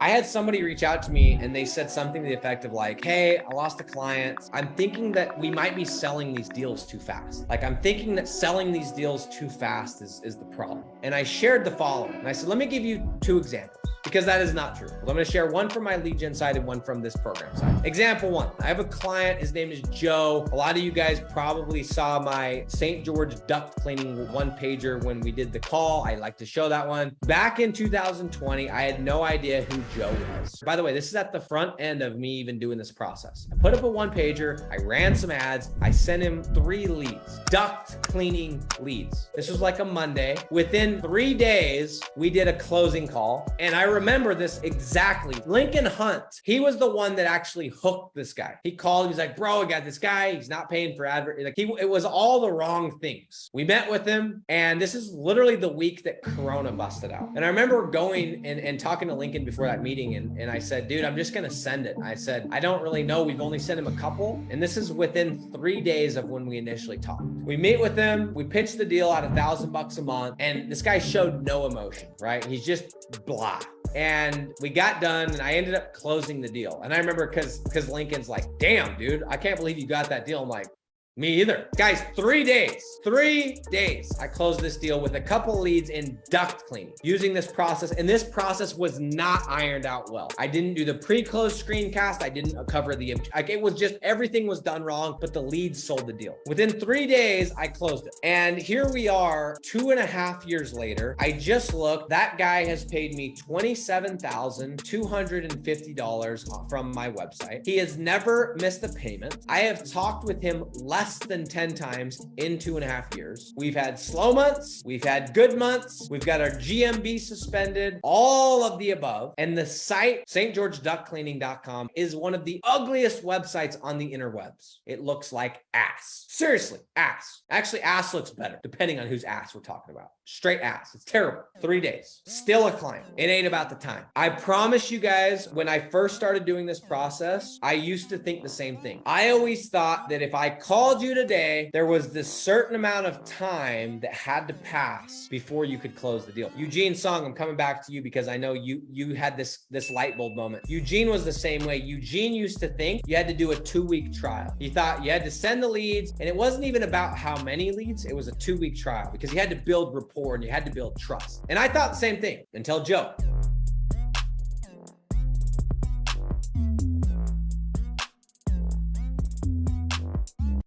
I had somebody reach out to me and they said something to the effect of like, hey, I lost a client. I'm thinking that we might be selling these deals too fast. Like, I'm thinking that selling these deals too fast is the problem. And I shared the following. And I said, let me give you 2 examples, because that is not true. I'm going to share one from my lead gen side and one from this program side. Example 1, I have a client. His name is Joe. A lot of you guys probably saw my St. George duct cleaning one pager when we did the call. I like to show that one. Back in 2020, I had no idea who Joe was. By the way, this is at the front end of me even doing this process. I put up a one pager. I ran some ads. I sent him 3 leads, duct cleaning leads. This was like a Monday. Within 3 days, we did a closing call. And I remember this exactly. Lincoln Hunt, he was the one that actually hooked this guy. He called, he's like, bro, I got this guy. He's not paying for advert. Like, it was all the wrong things. We met with him, and this is literally the week that Corona busted out. And I remember going and talking to Lincoln before that meeting, and I said, dude, I'm just gonna send it. I said, I don't really know. We've only sent him a couple, and this is within 3 days of when we initially talked. We meet with him, we pitched the deal at $1,000 a month, and this guy showed no emotion, right? He's just blah. And we got done, and I ended up closing the deal. And I remember because Lincoln's like, damn, dude, I can't believe you got that deal. I'm like, me either. Guys, 3 days, I closed this deal with a couple leads in duct cleaning using this process. And this process was not ironed out well. I didn't do the pre-close screencast. I didn't cover the, like, it was just, everything was done wrong, but the leads sold the deal. Within 3 days, I closed it. And here we are 2.5 years later. I just looked, that guy has paid me $27,250 from my website. He has never missed a payment. I have talked with him less than 10 times in 2.5 years. We've had slow months, we've had good months, we've got our GMB suspended, all of the above. And the site, stgeorgeductcleaning.com, is one of the ugliest websites on the interwebs. It looks like ass. Seriously, ass. Actually, ass looks better, depending on whose ass we're talking about. Straight ass. It's terrible. 3 days. Still a client. It ain't about the time. I promise you guys, when I first started doing this process, I used to think the same thing. I always thought that if I called you today, there was this certain amount of time that had to pass before you could close the deal. Eugene Song, I'm coming back to you because I know you had this light bulb moment. Eugene was the same way. Eugene used to think you had to do a 2-week trial. He thought you had to send the leads, and it wasn't even about how many leads. It was a 2-week trial because you had to build rapport and you had to build trust. And I thought the same thing until Joe.